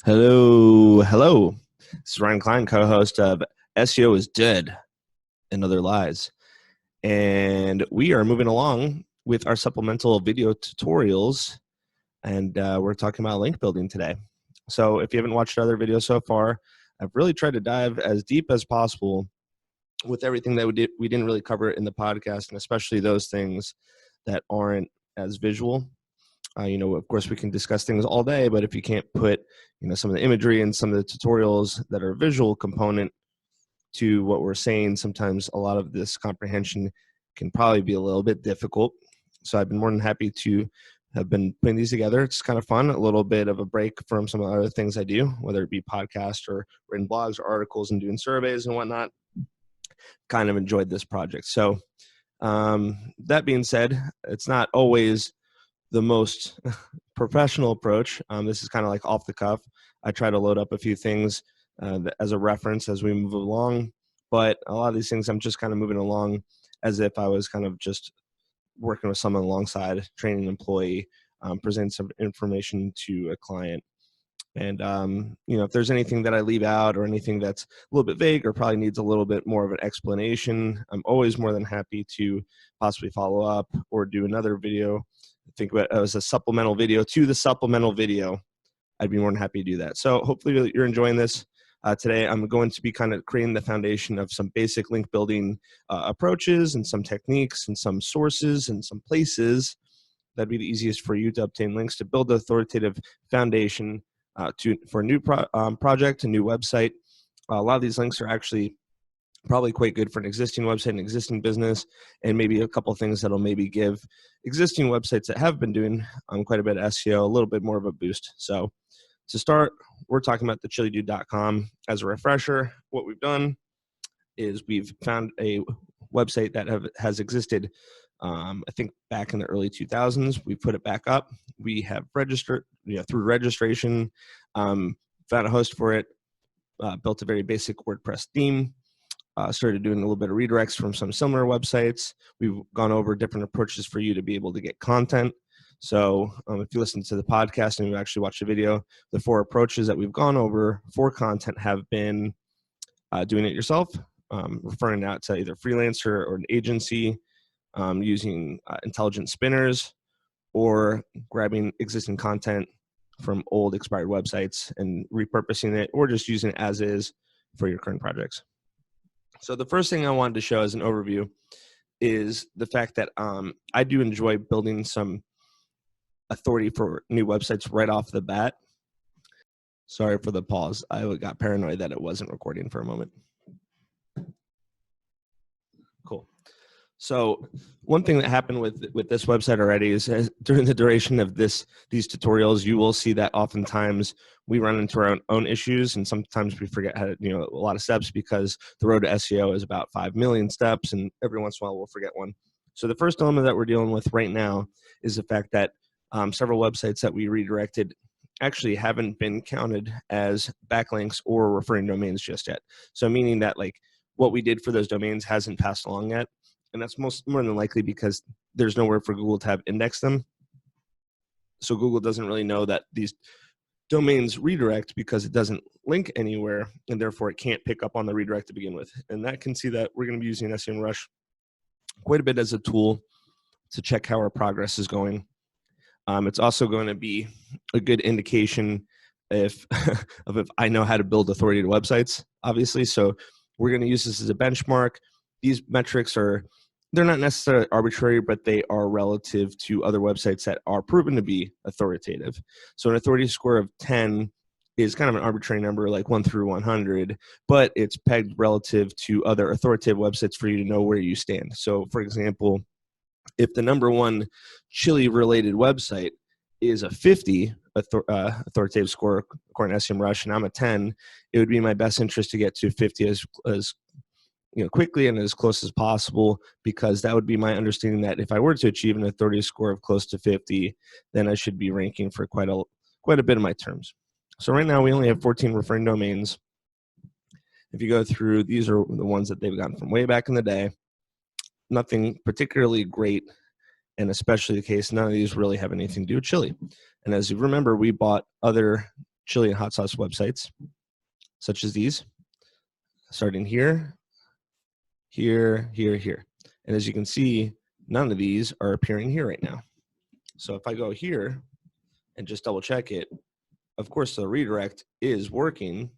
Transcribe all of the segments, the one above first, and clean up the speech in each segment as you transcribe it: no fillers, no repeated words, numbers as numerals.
Hello, hello. This is Ryan Klein, co-host of SEO is Dead and Other Lies. And we are moving along with our supplemental video tutorials, and we're talking about link building today. So if you haven't watched other videos so far, I've really tried to dive as deep as possible with everything that we didn't really cover in the podcast, and especially those things that aren't as visual. Of course, we can discuss things all day, but if you can't put, some of the imagery and some of the tutorials that are visual component to what we're saying, sometimes a lot of this comprehension can probably be a little bit difficult. So I've been more than happy to have been putting these together. It's kind of fun, a little bit of a break from some of the other things I do, whether it be podcast or written blogs or articles and doing surveys and whatnot. Kind of enjoyed this project. So that being said, it's not always the most professional approach. This is kind of like off the cuff. I try to load up a few things as a reference as we move along, but a lot of these things I'm just kind of moving along as if I was kind of just working with someone alongside, training an employee, presenting some information to a client. And, if there's anything that I leave out or anything that's a little bit vague or probably needs a little bit more of an explanation, I'm always more than happy to possibly follow up or do another video. Think about it as a supplemental video to the supplemental video. I'd be more than happy to do that. So hopefully you're enjoying this. Today, I'm going to be kind of creating the foundation of some basic link building approaches and some techniques and some sources and some places that'd be the easiest for you to obtain links to build the authoritative foundation for a new project, a new website. A lot of these links are actually probably quite good for an existing website, an existing business, and maybe a couple of things that'll maybe give existing websites that have been doing quite a bit of SEO a little bit more of a boost. So to start, we're talking about thechilidude.com. As a refresher, what we've done is we've found a website that has existed, I think back in the early 2000s. We put it back up. We have registered, through registration, found a host for it, built a very basic WordPress theme, started doing a little bit of redirects from some similar websites. We've gone over different approaches for you to be able to get content. So if you listen to the podcast and you actually watch the video, the 4 approaches that we've gone over for content have been doing it yourself, referring out to either freelancer or an agency, using intelligent spinners, or grabbing existing content from old expired websites and repurposing it, or just using it as is for your current projects. So the first thing I wanted to show as an overview is the fact that I do enjoy building some authority for new websites right off the bat. Sorry for the pause. I got paranoid that it wasn't recording for a moment. Cool. So one thing that happened with this website already is during the duration of these tutorials, you will see that oftentimes we run into our own issues, and sometimes we forget how to, a lot of steps, because the road to SEO is about 5 million steps, and every once in a while we'll forget one. So the first element that we're dealing with right now is the fact that several websites that we redirected actually haven't been counted as backlinks or referring domains just yet. So meaning that what we did for those domains hasn't passed along yet. And that's more than likely because there's nowhere for Google to have indexed them. So Google doesn't really know that these domains redirect because it doesn't link anywhere, and therefore it can't pick up on the redirect to begin with. And that can see that we're going to be using SEMrush quite a bit as a tool to check how our progress is going. It's also going to be a good indication if I know how to build authority to websites, obviously. So we're going to use this as a benchmark. These metrics they're not necessarily arbitrary, but they are relative to other websites that are proven to be authoritative. So an authority score of 10 is kind of an arbitrary number, like 1 through 100, but it's pegged relative to other authoritative websites for you to know where you stand. So for example, if the number one chili related website is a 50 authoritative score according to SEMrush, and I'm a 10, it would be in my best interest to get to 50 as quickly and as close as possible, because that would be my understanding that if I were to achieve an authority score of close to 50, then I should be ranking for quite a bit of my terms. So right now we only have 14 referring domains. If you go through, these are the ones that they've gotten from way back in the day. Nothing particularly great, and especially the case, none of these really have anything to do with chili. And as you remember, we bought other chili and hot sauce websites, such as these, starting here, here, here, here. And as you can see, none of these are appearing here right now. So if I go here and just double check it, of course the redirect is working,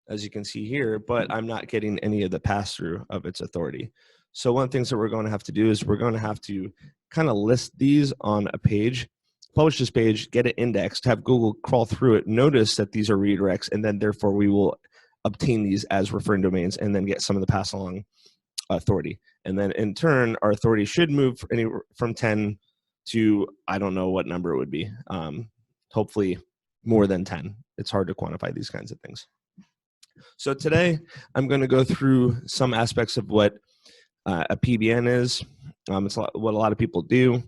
as you can see here, but I'm not getting any of the pass-through of its authority. So one of the things that we're going to have to do is we're going to have to kind of list these on a page, publish this page, get it indexed, have Google crawl through it, notice that these are redirects, and then therefore we will obtain these as referring domains and then get some of the pass along authority. And then in turn, our authority should move anywhere from 10 to, I don't know what number it would be. Hopefully more than 10. It's hard to quantify these kinds of things. So today I'm going to go through some aspects of what a PBN is. It's what a lot of people do.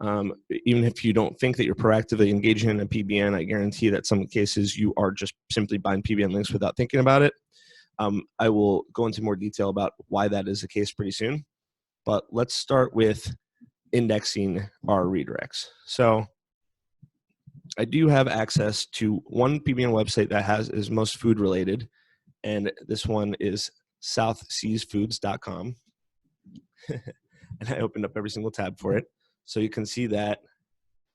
Even if you don't think that you're proactively engaging in a PBN, I guarantee that some cases you are just simply buying PBN links without thinking about it. I will go into more detail about why that is the case pretty soon. But let's start with indexing our redirects. So I do have access to one PBN website that is most food related, and this one is southseasfoods.com. And I opened up every single tab for it. So you can see that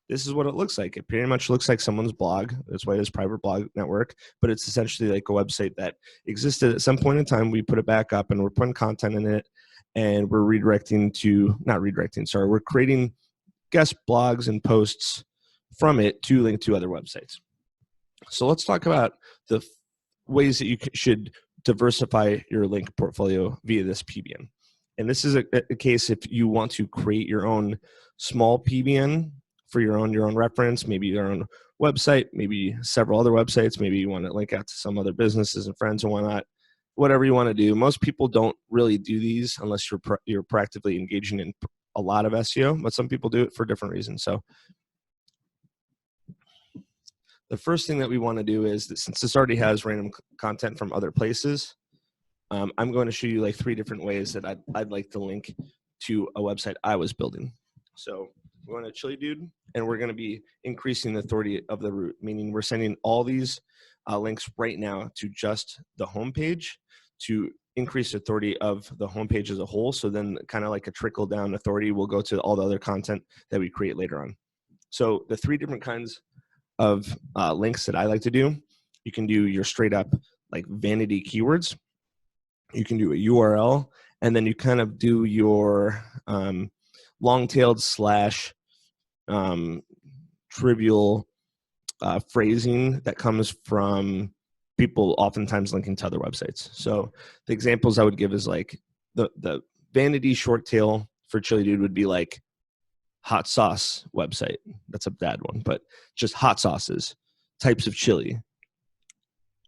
this is what it looks like. It pretty much looks like someone's blog. That's why it is private blog network, but it's essentially like a website that existed at some point in time. We put it back up and we're putting content in it, and we're we're creating guest blogs and posts from it to link to other websites. So let's talk about the ways that you should diversify your link portfolio via this PBN. And this is a case if you want to create your own small PBN for your own reference, maybe your own website, maybe several other websites, maybe you want to link out to some other businesses and friends and whatnot, whatever you want to do. Most people don't really do these unless you're proactively engaging in a lot of SEO, but some people do it for different reasons. So the first thing that we want to do is that since this already has random content from other places, I'm going to show you like 3 different ways that I'd like to link to a website I was building. So we're going to Chili Dude, and we're going to be increasing the authority of the root, meaning we're sending all these links right now to just the homepage to increase authority of the homepage as a whole. So then kind of like a trickle down authority will go to all the other content that we create later on. So the 3 different kinds of links that I like to do, you can do your straight up like vanity keywords. You can do a URL, and then you kind of do your long-tailed / trivial phrasing that comes from people oftentimes linking to other websites. So the examples I would give is like the vanity short tail for Chili Dude would be like hot sauce website. That's a bad one, but just hot sauces, types of chili,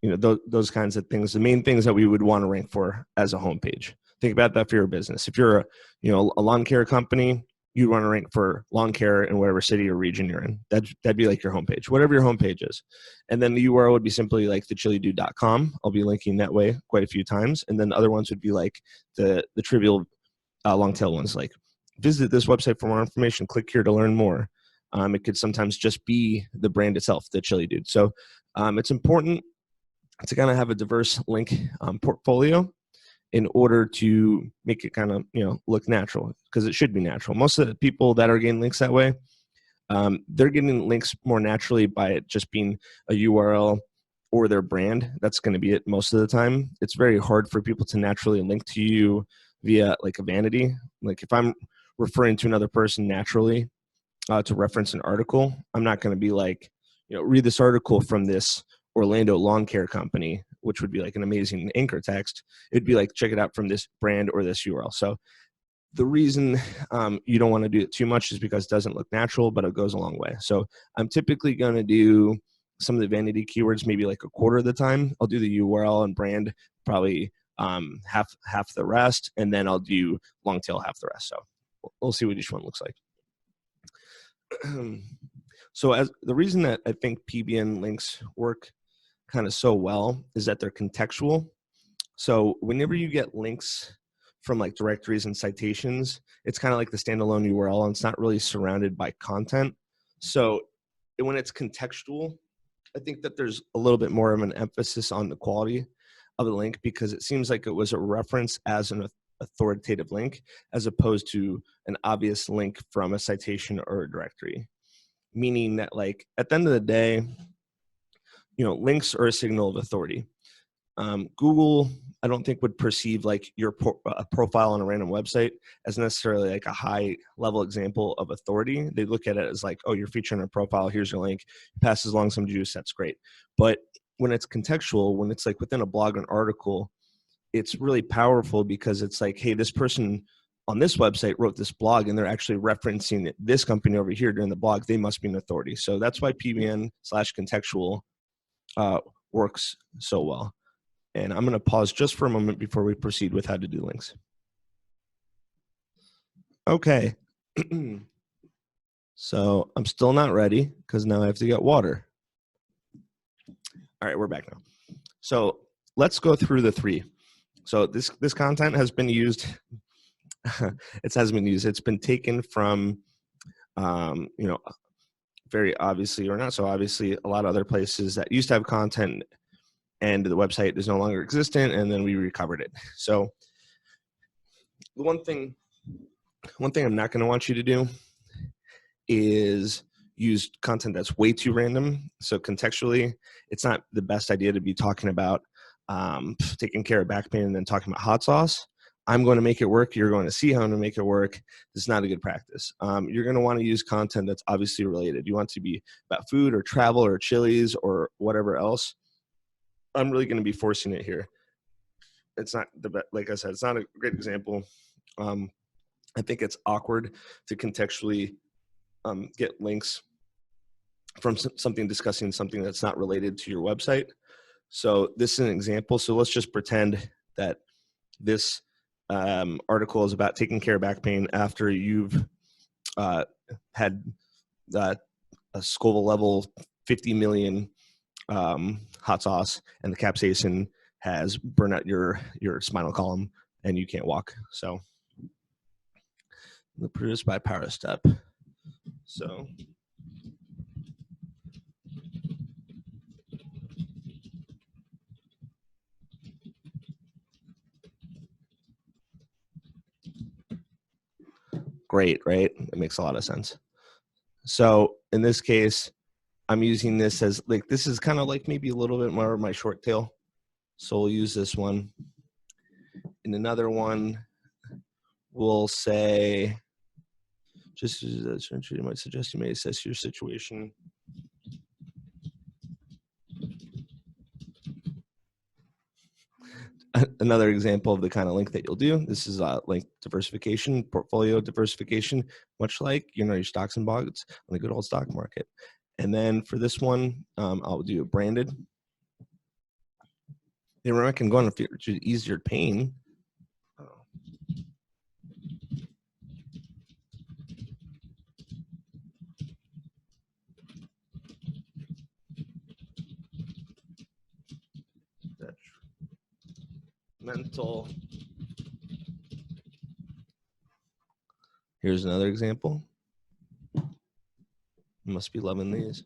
those kinds of things, the main things that we would want to rank for as a homepage. Think about that for your business. If you're a lawn care company, you want to rank for lawn care in whatever city or region you're in. That'd be like your homepage, whatever your homepage is. And then the URL would be simply like thechilidude.com. I'll be linking that way quite a few times. And then the other ones would be like the trivial long tail ones, like visit this website for more information, click here to learn more. It could sometimes just be the brand itself, the Chili Dude. So it's important to kind of have a diverse link portfolio in order to make it kind of look natural, because it should be natural. Most of the people that are getting links that way, they're getting links more naturally by it just being a URL or their brand. That's going to be it most of the time. It's very hard for people to naturally link to you via like a vanity. Like if I'm referring to another person naturally to reference an article, I'm not going to be like, read this article from this Orlando lawn care company, which would be like an amazing anchor text. It'd be like, check it out from this brand or this URL. So the reason you don't want to do it too much is because it doesn't look natural, but it goes a long way. So I'm typically going to do some of the vanity keywords, maybe like a quarter of the time. I'll do the URL and brand probably half the rest, and then I'll do long tail half the rest. So we'll see what each one looks like. So as the reason that I think PBN links work kind of so well is that they're contextual. So whenever you get links from like directories and citations, it's kind of like the standalone URL, and it's not really surrounded by content. So when it's contextual, I think that there's a little bit more of an emphasis on the quality of the link because it seems like it was a reference as an authoritative link as opposed to an obvious link from a citation or a directory. Meaning that, like, at the end of the day, links are a signal of authority. Google, I don't think, would perceive like your profile on a random website as necessarily like a high level example of authority. They look at it as like, oh, you're featuring a profile, here's your link, passes along some juice, that's great. But when it's contextual, when it's like within a blog or an article, it's really powerful because it's like, hey, this person on this website wrote this blog and they're actually referencing this company over here during the blog. They must be an authority. So that's why PBN/contextual works so well. And I'm going to pause just for a moment before we proceed with how to do links. Okay. So I'm still not ready because now I have to get water. All right, we're back now. So let's go through the three. So this content has been used. It hasn't been used. It's been taken from, very obviously or not so obviously, a lot of other places that used to have content and the website is no longer existent, and then we recovered it. So the one thing I'm not going to want you to do is use content that's way too random. So contextually, it's not the best idea to be talking about taking care of back pain and then talking about hot sauce. I'm going to make it work. You're going to see how I'm going to make it work. This is not a good practice. You're going to want to use content that's obviously related. You want to be about food or travel or Chili's or whatever else. I'm really going to be forcing it here. It's not the best, like I said, it's not a great example. I think it's awkward to contextually get links from something discussing something that's not related to your website. So this is an example. So let's just pretend that this article is about taking care of back pain after you've had a Scoville level 50 million hot sauce, and the capsaicin has burned out your spinal column and you can't walk. So produced by Power Step. So great, right? It makes a lot of sense. So in this case, I'm using this as like, this is kind of like maybe a little bit more of my short tail. So we'll use this one. In another one, we'll say, just as you might suggest, you may assess your situation. Another example of the kind of link that you'll do. This is link diversification, portfolio diversification, much like your stocks and bonds on the good old stock market. And then for this one, I'll do a branded. Remember, I can go on to ease your pain. Mental. Here's another example. You must be loving these.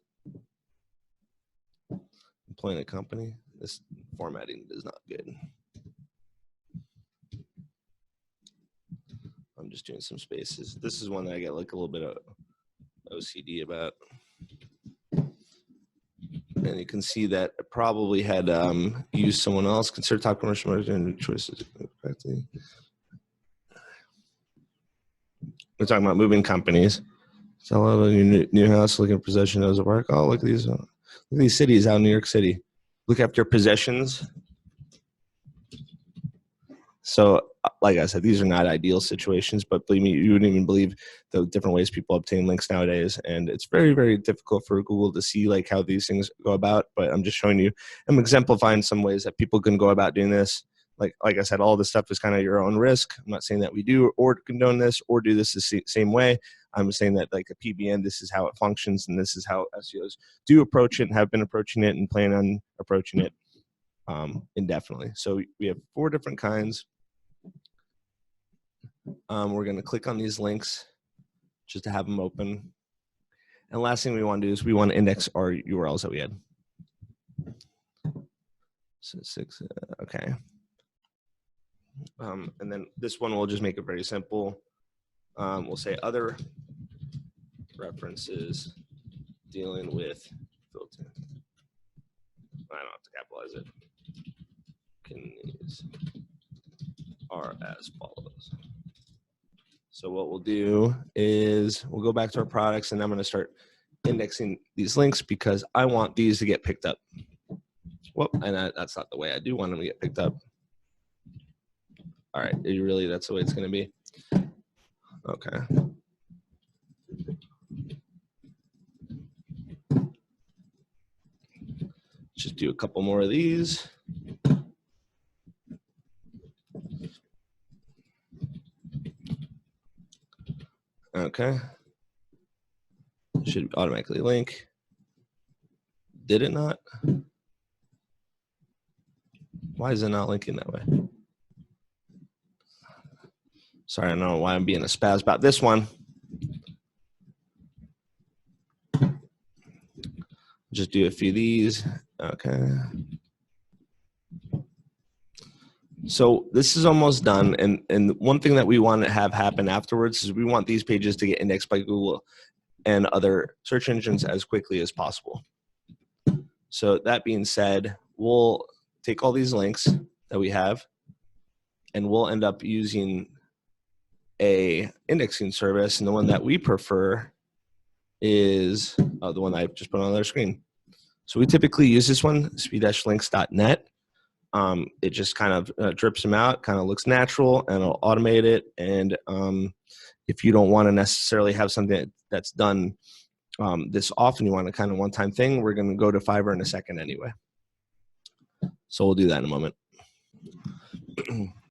Employing a company. This formatting is not good. I'm just doing some spaces. This is one that I get like a little bit of OCD about. And you can see that I probably had used someone else. Consider top commercial marketing choices. We're talking about moving companies. Sell out of your new house, looking at possession as a work. Oh, look at these cities out in New York City. Look after possessions. So, like I said, these are not ideal situations, but believe me, you wouldn't even believe the different ways people obtain links nowadays. And it's very, very difficult for Google to see like how these things go about. But I'm just showing you, I'm exemplifying some ways that people can go about doing this. Like I said, all this stuff is kind of your own risk. I'm not saying that we do or condone this or do this the same way. I'm saying that like a PBN, this is how it functions, and this is how SEOs do approach it and have been approaching it and plan on approaching it indefinitely. So we have 4 different kinds. We're going to click on these links just to have them open. And the last thing we want to do is we want to index our URLs that we had. So 6, okay. And then this one, we'll just make it very simple. We'll say other references dealing with filter. I don't have to capitalize it. These are as follows. So what we'll do is we'll go back to our products, and I'm going to start indexing these links because I want these to get picked up. Whoop, and that's not the way I do want them to get picked up. All right, really, that's the way it's going to be. Okay. Just do a couple more of these. Okay. Should automatically link. Did it not? Why is it not linking that way? Sorry, I don't know why I'm being a spaz about this one. Just do a few of these. Okay. So this is almost done. And one thing that we want to have happen afterwards is we want these pages to get indexed by Google and other search engines as quickly as possible. So that being said, we'll take all these links that we have, and we'll end up using a indexing service. And the one that we prefer is the one I just put on their screen. So we typically use this one, speed-links.net. It just kind of drips them out, kind of looks natural, and it'll automate it. And if you don't want to necessarily have something that's done this often, you want a kind of one-time thing, we're going to go to Fiverr in a second anyway. So we'll do that in a moment.